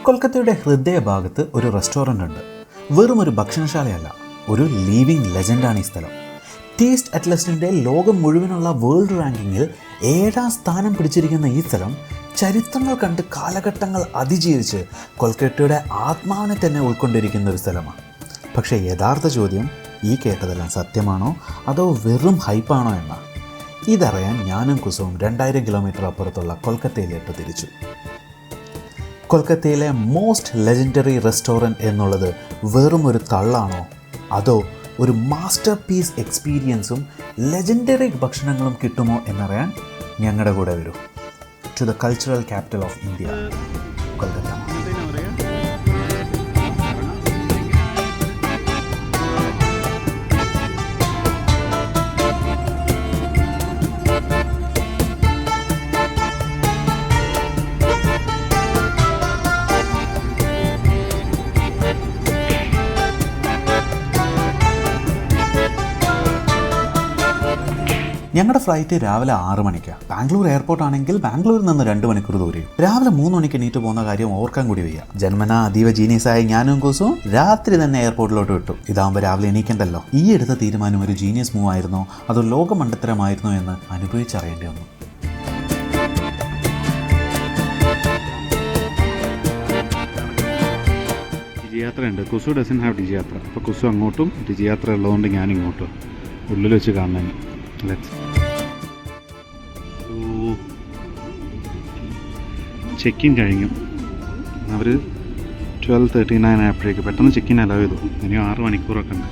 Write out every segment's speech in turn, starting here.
കൊൽക്കത്തയുടെ ഹൃദയഭാഗത്ത് ഒരു റെസ്റ്റോറൻ്റ് ഉണ്ട്. വെറും ഒരു ഭക്ഷണശാലയല്ല, ഒരു ലീവിംഗ് ലെജൻഡാണ് ഈ സ്ഥലം. ടേസ്റ്റ് അറ്റ്ലസിൻ്റെ ലോകം മുഴുവനുള്ള വേൾഡ് റാങ്കിങ്ങിൽ 7ാം സ്ഥാനം പിടിച്ചിരിക്കുന്ന ഈ സ്ഥലം ചരിത്രങ്ങൾ കണ്ട് കാലഘട്ടങ്ങൾ അതിജീവിച്ച് കൊൽക്കത്തയുടെ ആത്മാവിനെ തന്നെ ഉൾക്കൊണ്ടിരിക്കുന്ന ഒരു സ്ഥലമാണ്. പക്ഷേ യഥാർത്ഥ ചോദ്യം, ഈ കേട്ടതെല്ലാം സത്യമാണോ അതോ വെറും ഹൈപ്പാണോ എന്നാണ്. ഇതറിയാൻ ഞാനും കുസുവും 2000 കിലോമീറ്റർ അപ്പുറത്തുള്ള കൊൽക്കത്തയിലേക്ക് തിരിച്ചു. കൊൽക്കത്തയിലെ മോസ്റ്റ് ലെജൻഡറി റെസ്റ്റോറൻറ്റ് എന്നുള്ളത് വെറും ഒരു തള്ളാണോ അതോ ഒരു മാസ്റ്റർ പീസ് എക്സ്പീരിയൻസും ലെജൻഡറി ഭക്ഷണങ്ങളും കിട്ടുമോ എന്നറിയാൻ ഞങ്ങളുടെ കൂടെ വരൂ. To the cultural capital of India, Kolkata. ഞങ്ങളുടെ ഫ്ലൈറ്റ് രാവിലെ 6 മണിക്കാണ്. ബാംഗ്ലൂർ എയർപോർട്ട് ആണെങ്കിൽ ബാംഗ്ലൂരിൽ നിന്ന് 2 മണിക്കൂർ ദൂരെയും. രാവിലെ 3 മണിക്ക് എണീറ്റ് പോകുന്ന കാര്യം ഓർക്കാൻ കൂടി വയ്യ. ജന്മന അതീവ ജീനിയസായ ഞാനും കൂസും രാത്രി തന്നെ എയർപോർട്ടിലോട്ട് വിട്ടു. ഇതാകുമ്പോൾ രാവിലെ എണീക്കണ്ടല്ലോ. ഈ എടുത്ത തീരുമാനം ഒരു ജീനിയസ് മൂവ് ആയിരുന്നോ അതോ ലോകമണ്ടത്തരമായിരുന്നോ എന്ന് അനുഭവിച്ചറിയേണ്ടി വന്നു. ഡിജിയാത്രയുണ്ട്. കുസു ഡസൻ ഹാവ് ഡിജിയാത്ര. അപ്പോൾ കുസു അങ്ങോട്ടും ഡിജിയാത്ര ഉള്ളതുകൊണ്ട് ഞാൻ ഇങ്ങോട്ടും ഉള്ളിൽ വെച്ച് കാണാൻ. ചെക്കിൻ കഴിഞ്ഞു. അവർ 12:39 ആയപ്പോഴേക്ക് പെട്ടെന്ന് ചെക്കിൻ അലോ ചെയ്തു. ഇനിയും 6 മണിക്കൂറൊക്കെ ഉണ്ട്.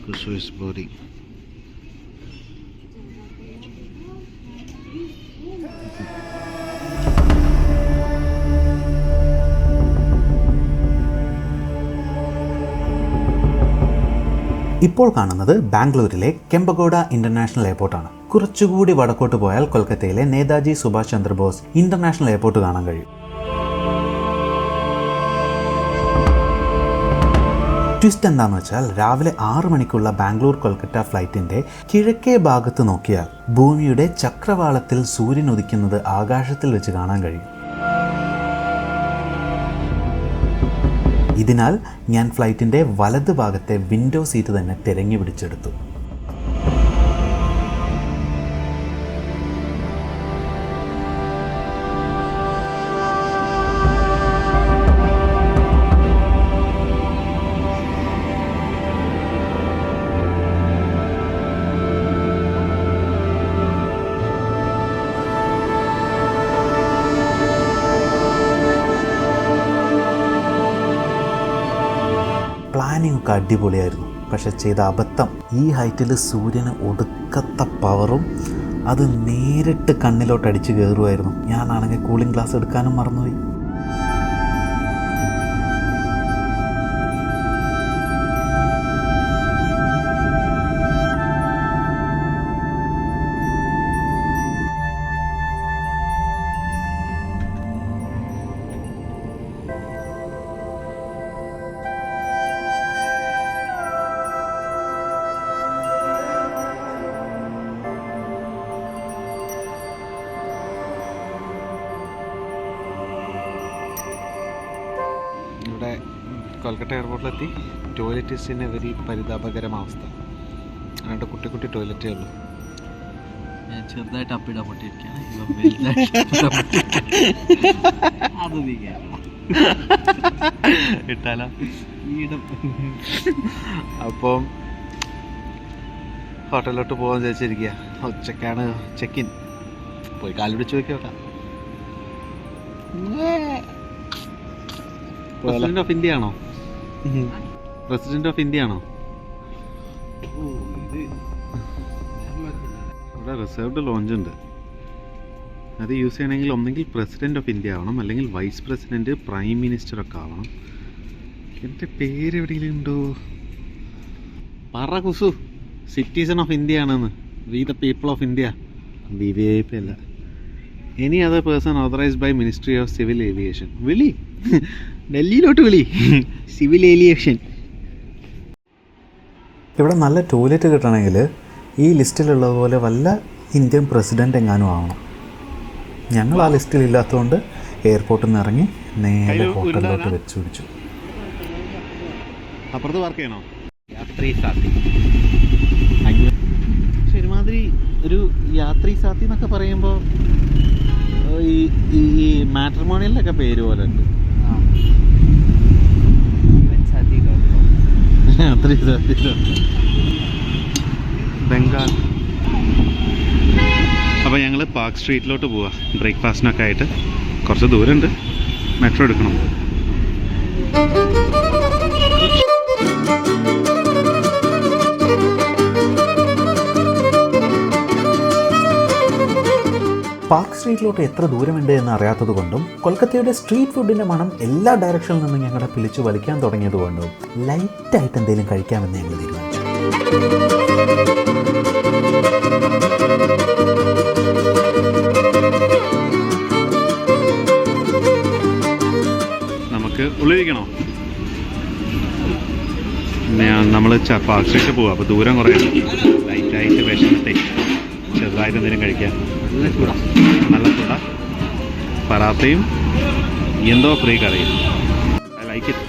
Kusu is boarding. ഇപ്പോൾ കാണുന്നത് ബാംഗ്ലൂരിലെ കെമ്പഗോഡ ഇന്റർനാഷണൽ എയർപോർട്ടാണ്. കുറച്ചുകൂടി വടക്കോട്ട് പോയാൽ കൊൽക്കത്തയിലെ നേതാജി സുഭാഷ് ചന്ദ്രബോസ് ഇന്റർനാഷണൽ എയർപോർട്ട് കാണാൻ കഴിയും. ട്വിസ്റ്റ് എന്താണെന്ന് വെച്ചാൽ രാവിലെ 6 മണിക്കുള്ള ബാംഗ്ലൂർ കൊൽക്കത്ത ഫ്ലൈറ്റിൻ്റെ കിഴക്കേ ഭാഗത്ത് നോക്കിയാൽ ഭൂമിയുടെ ചക്രവാളത്തിൽ സൂര്യൻ ഉദിക്കുന്നത് ആകാശത്തിൽ വെച്ച് കാണാൻ കഴിയും. ഇതിനാൽ ഞാൻ ഫ്ലൈറ്റിൻ്റെ വലത് ഭാഗത്തെ വിൻഡോ സീറ്റ് തന്നെ തിരഞ്ഞു പിടിച്ചെടുത്തു. പ്ലാനിങ് ഒക്കെ അടിപൊളിയായിരുന്നു. പക്ഷെ ചെയ്ത അബദ്ധം, ഈ ഹൈറ്റിൽ സൂര്യന് ഒടുക്കത്ത പവറും അത് നേരിട്ട് കണ്ണിലോട്ട് അടിച്ച് കയറുമായിരുന്നു. ഞാനാണെങ്കിൽ കൂളിംഗ് ഗ്ലാസ് എടുക്കാനും മറന്നുപോയി. ഇവിടെ കൊൽക്കത്ത എയർപോർട്ടിലെത്തി. ടോയ്ലറ്റീസിന് വെരി പരിതാപകരമാവസ്ഥ. അതുകൊണ്ട് കുട്ടി കുട്ടി ടോയ്ലറ്റേ ഉള്ളൂ. ഞാൻ ചെറുതായിട്ട് അപ്പിടാൻ പൊട്ടിയിരിക്കുകയാണ്. ഇട്ടാലോ അപ്പം ഹോട്ടലിലോട്ട് പോകാൻ വിചാരിച്ചിരിക്കുക. ഉച്ചക്കാണ് ചെക്കിൻ. പോയി കാല് പിടിച്ച് നോക്കാം. പ്രസിഡന്റ് ഓഫ് ഇന്ത്യ ആണോ? പ്രസിഡന്റ് ഓഫ് ഇന്ത്യ ആണോ? ഇവിടെ റിസർവ്ഡ് ലോഞ്ച് ഉണ്ട്. അത് യൂസ് ചെയ്യണമെങ്കിൽ ഒന്നെങ്കിൽ പ്രസിഡൻറ്റ് ഓഫ് ഇന്ത്യ ആവണം, അല്ലെങ്കിൽ വൈസ് പ്രസിഡൻറ്റ്, പ്രൈം മിനിസ്റ്ററൊക്കെ ആവണം. എൻ്റെ പേര് എവിടെയെങ്കിലും ഉണ്ടോ? പറ കുസു, സിറ്റിസൺ ഓഫ് ഇന്ത്യ ആണെന്ന്. We the people of India. BVIP അല്ല. Any other person authorised by ministry of civil aviation. വിളി, ഡൽഹിയിലോട്ട് വിളി, സിവിൽ ഏവിയേഷൻ. ഇവിടെ നല്ല ടോയ്ലറ്റ് കിട്ടണമെങ്കിൽ ഈ ലിസ്റ്റിലുള്ളതുപോലെ വല്ല ഇന്ത്യൻ പ്രസിഡൻ്റ് എങ്ങാനും ആവണം. ഞങ്ങൾ ആ ലിസ്റ്റിലില്ലാത്തതുകൊണ്ട് എയർപോർട്ടിൽ നിന്ന് ഇറങ്ങി നേരെ ഹോട്ടലിലോട്ട് വെച്ച് പിടിച്ചു. അപ്പുറത്ത് വർക്ക് ചെയ്യണോ? യാത്രീ സാത്തി. പക്ഷെ ഒരുമാതിരി ഒരു യാത്രീ സാത്തി എന്നൊക്കെ പറയുമ്പോൾ ഈ മാട്രിമോണിയലിലൊക്കെ പേര് പോലെ ഉണ്ട്. ബംഗാൾ. അപ്പോൾ ഞങ്ങൾ പാർക്ക് സ്ട്രീറ്റിലോട്ട് പോവാ ബ്രേക്ക്ഫാസ്റ്റിനൊക്കെ ആയിട്ട്. കുറച്ച് ദൂരമുണ്ട്, മെട്രോ എടുക്കണം. പാർക്ക് സ്ട്രീറ്റിലോട്ട് എത്ര ദൂരമുണ്ട് എന്ന് അറിയാത്തത് കൊണ്ടും കൊൽക്കത്തയുടെ സ്ട്രീറ്റ് ഫുഡിൻ്റെ മണം എല്ലാ ഡയറക്ഷനിൽ നിന്നും ഞങ്ങളെ പിടിച്ചു വലിക്കാൻ തുടങ്ങിയത് കൊണ്ടും ലൈറ്റായിട്ട് എന്തെങ്കിലും കഴിക്കാമെന്ന് ഞങ്ങൾ തീരുമാനിച്ചു. നമുക്ക് ഉള്ളിരിക്കണോ? നമ്മൾ പാർക്ക് സ്ട്രീറ്റിൽ പോവാം. അപ്പോൾ ദൂരം കുറേ ലൈറ്റായിട്ട് വിഷമത്തെ ചെറുതായിട്ട് എന്തെങ്കിലും കഴിക്കാം. നല്ല കൂട പറാത്തയും എന്തോ ഫ്രീ കറിയും. I like it.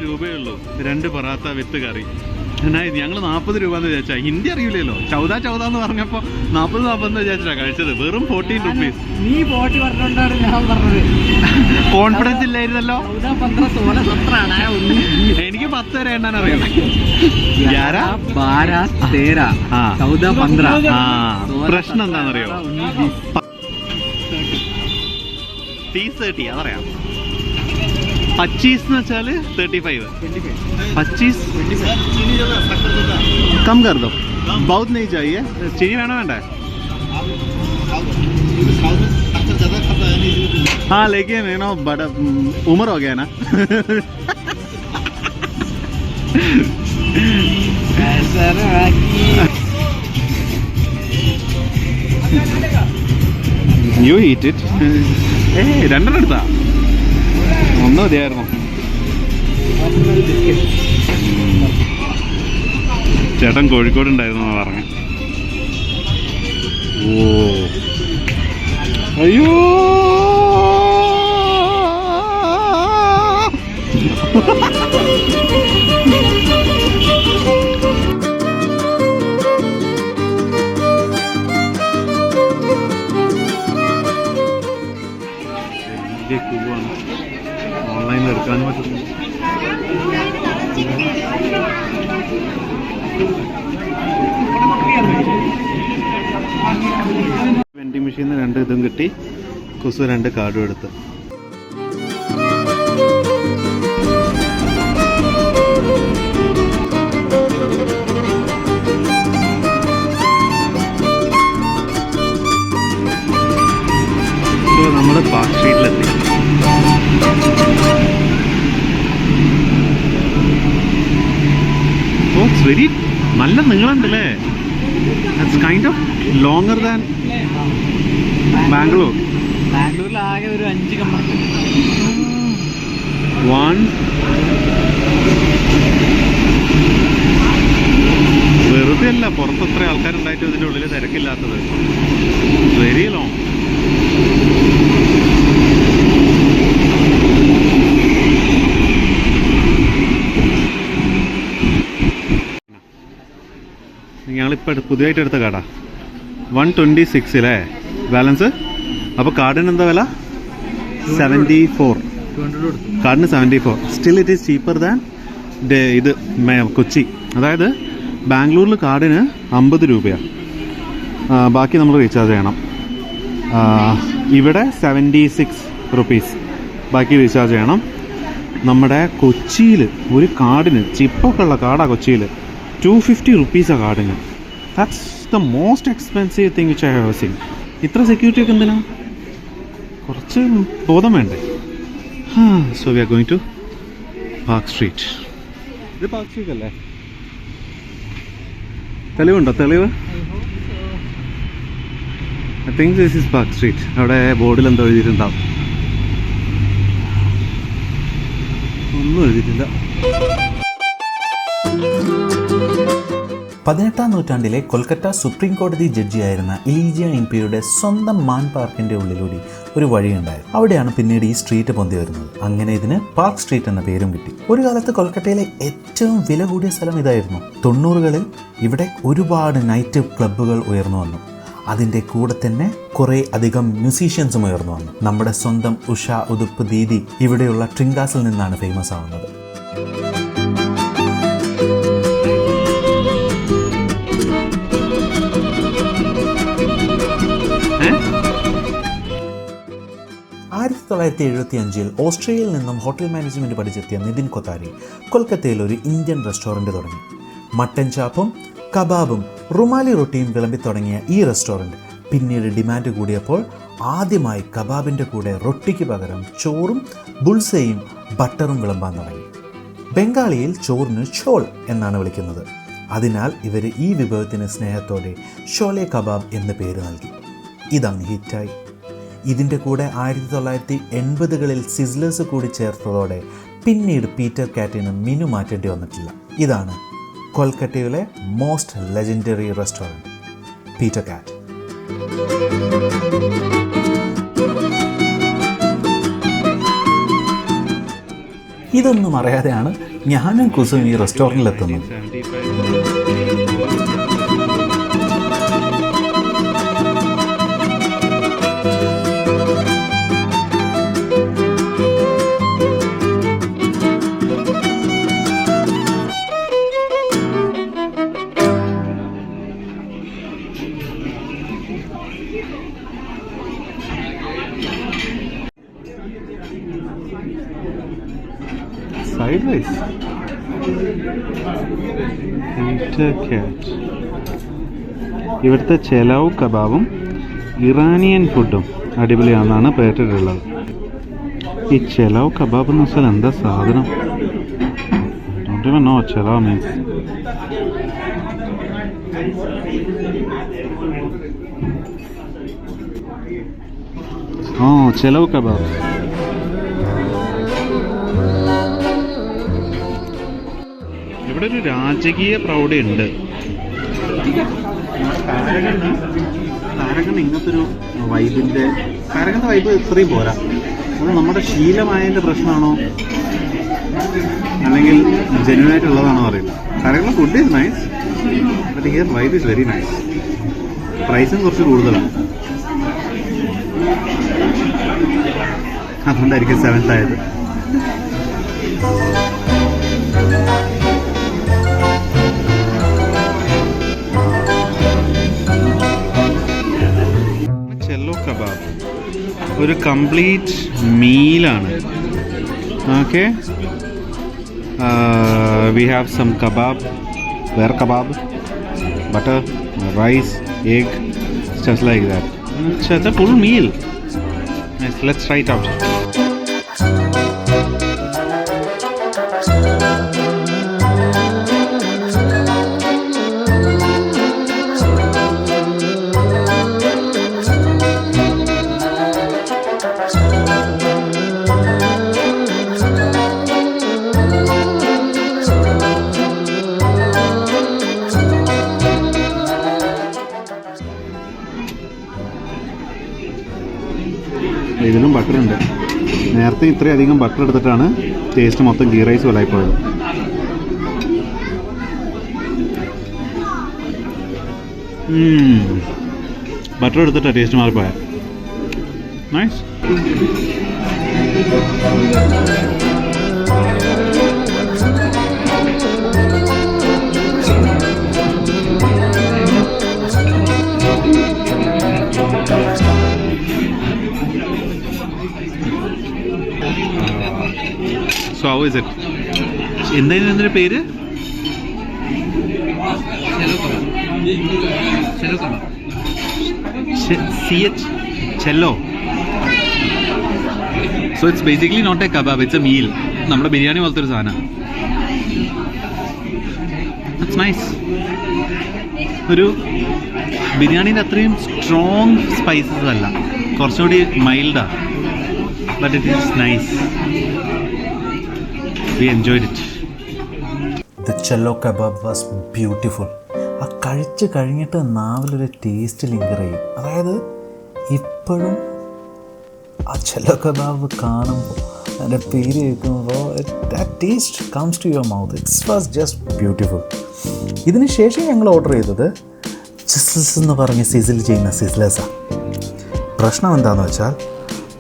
രൂപയുള്ളൂ 2 പറാത്ത വിത്ത് കറി. ഞങ്ങൾ 40 രൂപ എന്ന് വിചാരിച്ചാ. ഹിന്ദി അറിയില്ലല്ലോ. ചൗദ എന്ന് പറഞ്ഞപ്പോൾ 40 എന്ന് വിചാരിച്ചാ കഴിച്ചത്. വെറും 14 റുപ്പീസ്. നീ 40 പറഞ്ഞോണ്ടാണ് ഞാൻ പറഞ്ഞത്. കോൺഫിഡൻസ് ഇല്ലായിരുന്നല്ലോ. 15 16 17 എനിക്ക് 10 വരെ എണ്ണാൻ അറിയാം. 11 12 13 15. പ്രശ്നം എന്താണെന്നറിയോ? 30 അതറിയാം. 25 എന്ന് വെച്ചാൽ 35. 25 कम कर दो, बहुत नहीं चाहिए. चीनी വേണോ വേണ്ടേ? हाँ लेकिन यू नो बड़ा उम्र हो गया ना. You eat it. രണ്ടെണ്ണം എടുത്താ? ഒന്നും മതിയായിരുന്നു. ചേട്ടൻ കോഴിക്കോട് ഉണ്ടായിരുന്നു പറഞ്ഞു. ഓ അയ്യോ, വലിയ ക്യൂവാണ്. ഓൺലൈനിൽ എടുക്കാനും പറ്റുന്നു. വെൻഡിങ് മെഷീനിൽ 2 ഇതും കിട്ടി. കുസു 2 കാർഡും എടുത്ത്. നമ്മൾ പാർക്ക് സ്ട്രീറ്റിലെത്തി. ഓ ഇറ്റ്സ് വെരി നല്ല നീളമുണ്ടല്ലേ. It's kind of longer than Bangalore. ബാംഗ്ലൂരിൽ ആകെ ഒരു 5 കമ്പാർട്ട്മെന്റ്. 1 വെറുതെ അല്ല, പുറത്ത് എത്ര ആൾക്കാരുണ്ടായിട്ടും ഇതിൻ്റെ ഉള്ളിൽ തിരക്കില്ലാത്തത്. Very long. ഞങ്ങളിപ്പോൾ പുതിയതായിട്ട് എടുത്ത കാർഡാ 126 അല്ലേ ബാലൻസ്. അപ്പോൾ കാർഡിന് എന്താ വില? 74. കാർഡിന് 74. Still it is cheaper than ഇത് കൊച്ചി. അതായത് ബാംഗ്ലൂരിൽ കാർഡിന് 50 രൂപയാണ്. ബാക്കി നമ്മൾ റീചാർജ് ചെയ്യണം. ഇവിടെ 76 റുപ്പീസ് ബാക്കി റീചാർജ് ചെയ്യണം. നമ്മുടെ കൊച്ചിയിൽ ഒരു കാർഡിന്, ചിപ്പൊക്കെ ഉള്ള കാർഡാണ് കൊച്ചിയിൽ, 250 റുപ്പീസാണ് കാർഡിന്. That's the most expensive thing which I have seen. ഇത്ര സെക്യൂരിറ്റി ഒക്കെ എന്തിനാ? കുറച്ച് ബോധം വേണ്ടേ? So we are going to Park Street. ഇത് പാർക്ക് സ്ട്രീറ്റ് അല്ലേ? തെളിവുണ്ടോ? തെളിവ്? I think this is Park Street. അവിടെ ബോർഡിൽ എന്തോ എഴുതിയിട്ടുണ്ടാവും. ഒന്നും എഴുതിയിട്ടില്ല. 18ാം നൂറ്റാണ്ടിലെ കൊൽക്കത്ത സുപ്രീം കോടതി ജഡ്ജിയായിരുന്ന ഇലീജിയ ഇൻപിയുടെ സ്വന്തം മാൻ പാർക്കിന്റെ ഉള്ളിലൂടെ ഒരു വഴിയുണ്ടായിരുന്നു. അവിടെയാണ് പിന്നീട് ഈ സ്ട്രീറ്റ് പൊന്തി വരുന്നത്. അങ്ങനെ ഇതിന് പാർക്ക് സ്ട്രീറ്റ് എന്ന പേരും കിട്ടി. ഒരു കാലത്ത് കൊൽക്കത്തയിലെ ഏറ്റവും വില കൂടിയ സ്ഥലം ഇതായിരുന്നു. 90കളിൽ ഇവിടെ ഒരുപാട് നൈറ്റ് ക്ലബ്ബുകൾ ഉയർന്നു വന്നു. അതിൻ്റെ കൂടെ തന്നെ കുറേ അധികം മ്യൂസീഷ്യൻസും ഉയർന്നു വന്നു. നമ്മുടെ സ്വന്തം ഉഷ ഉതുപ്പ് ദീദി ഇവിടെയുള്ള ട്രിങ്കാസിൽ നിന്നാണ് ഫേമസ് ആവുന്നത്. ആയിരത്തി 1975 ഓസ്ട്രേലിയയിൽ നിന്നും ഹോട്ടൽ മാനേജ്മെൻറ്റ് പഠിച്ചെത്തിയ നിതിൻ കൊത്താരി കൊൽക്കത്തയിൽ ഒരു ഇന്ത്യൻ റെസ്റ്റോറൻറ്റ് തുടങ്ങി. മട്ടൻ ചാപ്പും കബാബും റുമാലി റൊട്ടിയും വിളമ്പി തുടങ്ങിയ ഈ റെസ്റ്റോറൻറ്റ് പിന്നീട് ഡിമാൻഡ് കൂടിയപ്പോൾ ആദ്യമായി കബാബിൻ്റെ കൂടെ റൊട്ടിക്ക് പകരം ചോറും ബുൾസയും ബട്ടറും വിളമ്പാൻ തുടങ്ങി. ബംഗാളിയിൽ ചോറിന് ഛോൾ എന്നാണ് വിളിക്കുന്നത്. അതിനാൽ ഇവർ ഈ വിഭവത്തിന് സ്നേഹത്തോടെ ഷോലെ കബാബ് എന്ന് പേര് നൽകി. ഇതങ്ങ് ഹിറ്റായി. ഇതിൻ്റെ കൂടെ 1980കളിൽ സിസ്ലേഴ്സ് കൂടി ചേർത്തതോടെ പിന്നീട് പീറ്റർ കാറ്റിന് മെനു മാറ്റേണ്ടി വന്നിട്ടില്ല. ഇതാണ് കൊൽക്കത്തയിലെ മോസ്റ്റ് ലെജൻഡറി റെസ്റ്റോറൻറ്റ്, പീറ്റർ കാറ്റ്. ഇതൊന്നും അറിയാതെയാണ് ഞാനും കുസും ഈ റെസ്റ്റോറൻറ്റിലെത്തുന്നത്. Sideways. Peter Cat. ഇവിടുത്തെ ചെലവ് കബാബും ഇറാനിയൻ ഫുഡും അടിപൊളിയാണെന്നാണ് പേരിട്ടുള്ളത്. ഈ ചെലവ് കബാബ് എന്ന് വെച്ചാൽ എന്താ സാധനം? Don't even know what ചെലവ് means. ചെലവ് കബാബ്. ഇവിടെ ഒരു രാജകീയ പ്രൗഢിയുണ്ട്. താരകൻ ഇങ്ങനത്തെ ഒരു വൈബിൻ്റെ, താരകൻ്റെ വൈബ് ഇത്രയും പോരാ. അത് നമ്മുടെ ശീലമായതിൻ്റെ പ്രശ്നമാണോ അല്ലെങ്കിൽ ജെന്യൂനായിട്ടുള്ളതാണോ അറിയില്ല. താരകൻ്റെ food is nice, but here vibe is very nice. പ്രൈസും കുറച്ച് കൂടുതലാണ്, അതുകൊണ്ടായിരിക്കും 7th ആയത്. ചെല്ലോ കബാബ് ഒരു കംപ്ലീറ്റ് മീലാണ്. Okay, we have some kebab, where kebab, butter, rice, egg, just like that. It's a full meal. Nice. Let's try it out. ഇതിലും ബട്ടറുണ്ട്. നേരത്തെ ഇത്രയധികം ബട്ടർ എടുത്തിട്ടാണ് ടേസ്റ്റ് മൊത്തം ഗീ റൈസ് പോലെ ആയിപ്പോയത്. ബട്ടർ എടുത്തിട്ടാണ് ടേസ്റ്റ് മാറിപ്പോയത്. നൈസ്. How is it? എന്തായിരുന്നു ഇതിൻ്റെ പേര്? ചെല്ലോ. So it's basically not a kebab, it's a meal. നമ്മുടെ ബിരിയാണി പോലത്തെ ഒരു സാധനം. It's nice. ഒരു ബിരിയാണീൻ്റെ അത്രയും സ്ട്രോങ് സ്പൈസസ് അല്ല, കുറച്ചുകൂടി മൈൽഡാണ്. But it is nice. We enjoyed it. The chelo kebab was beautiful. ആ കഴിച്ച് കഴിഞ്ഞിട്ട് നാവിലൊരു ടേസ്റ്റ് ലിങ്കർ ചെയ്യും. അതായത് ഇപ്പോഴും ആ ചെല്ലോ കബാബ് കാണുമ്പോൾ, അതിൻ്റെ പേര് കേൾക്കുമ്പോൾ taste comes to your mouth. It's was just beautiful. ഇതിന് ശേഷം ഞങ്ങൾ ഓർഡർ ചെയ്തത് ചിസ്ലസ് എന്ന് പറഞ്ഞ് സിസിൽ ചെയ്യുന്ന സിസ്ലേഴ്സാണ്. പ്രശ്നം എന്താണെന്ന് വെച്ചാൽ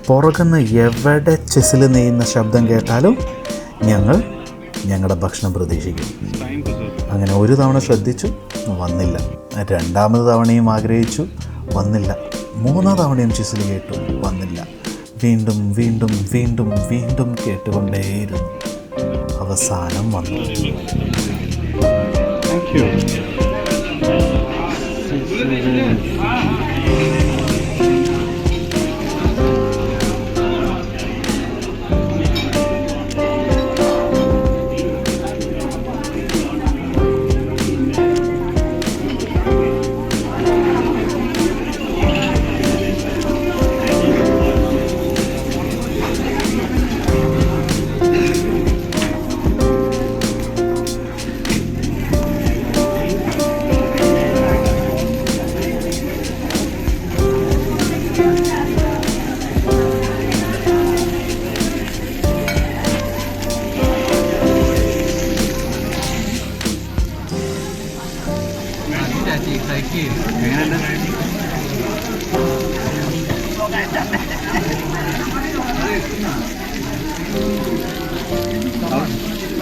പുറകുന്ന എവിടെ ചിസിൽ നെയ്യുന്ന ശബ്ദം കേട്ടാലും ഞങ്ങളുടെ ഭക്ഷണം പ്രതീക്ഷിക്കും. അങ്ങനെ ഒരു തവണ ശ്രദ്ധിച്ചു, വന്നില്ല. രണ്ടാമത് തവണയും ആഗ്രഹിച്ചു, വന്നില്ല. മൂന്നാം തവണയും ചിസിൽ കേട്ടു, വന്നില്ല. വീണ്ടും വീണ്ടും വീണ്ടും വീണ്ടും കേട്ടുകൊണ്ടേയിരുന്നു. അവസാനം വന്നു. Thank you.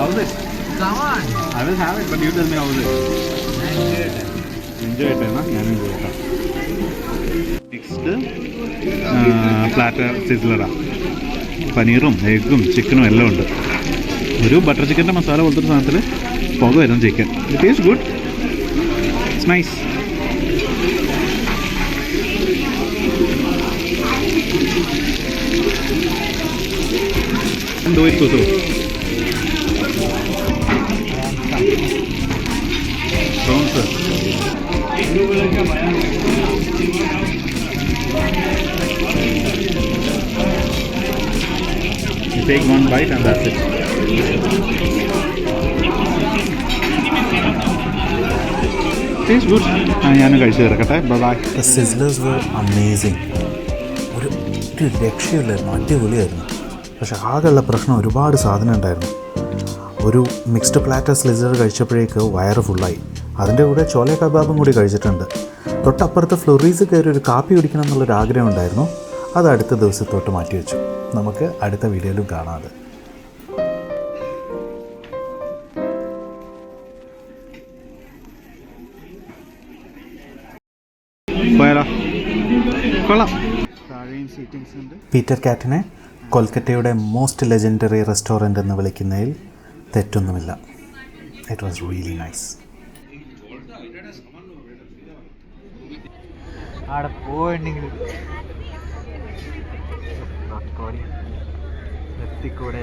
How's it? Come on. I will have it, but you tell me how's it. Enjoy it, na? ഞാൻ enjoy it. നെക്സ്റ്റ് പ്ലാറ്റർ സിസ്ലറാ. പനീറും എഗ്ഗും ചിക്കനും എല്ലാം ഉണ്ട്. ഒരു ബട്ടർ ചിക്കൻ്റെ മസാല പോലത്തെ ഒരു സാധനത്തിൽ പുക വരുന്ന chicken. It taste good. It's nice. Do it, Kusu. Prawns. You take one bite and that's it. Tastes good. ഞാൻ കഴിച്ചു തീർക്കട്ടെ. Bye bye. The sizzlers were amazing. ഒരു രക്ഷയില്ലായിരുന്നു, അടിപൊളിയായിരുന്നു. പക്ഷെ ആകെയുള്ള പ്രശ്നം ഒരുപാട് സാധനം ഉണ്ടായിരുന്നു. ഒരു മിക്സ്ഡ് പ്ലാറ്റർ സ്ലിസർ കഴിച്ചപ്പോഴേക്ക് വയറ് ഫുള്ളായി. അതിൻ്റെ കൂടെ ചോല കബാബും കൂടി കഴിച്ചിട്ടുണ്ട്. തൊട്ടപ്പുറത്ത് ഫ്ലോറീസ് കയറി ഒരു കാപ്പി കുടിക്കണം എന്നുള്ളൊരു ആഗ്രഹം ഉണ്ടായിരുന്നു. അത് അടുത്ത ദിവസത്തോട്ട് മാറ്റിവെച്ചു. നമുക്ക് അടുത്ത വീഡിയോയിലും കാണാം അത്. പീറ്റർ കാറ്റിനെ കൊൽക്കത്തയുടെ മോസ്റ്റ് ലെജൻഡറി റെസ്റ്റോറൻറ്റ് എന്ന് വിളിക്കുന്നതിൽ തെറ്റൊന്നുമില്ല. It was really nice. അവിടെ പോയിട്ടുണ്ടെങ്കിൽ എത്തിക്കൂടെ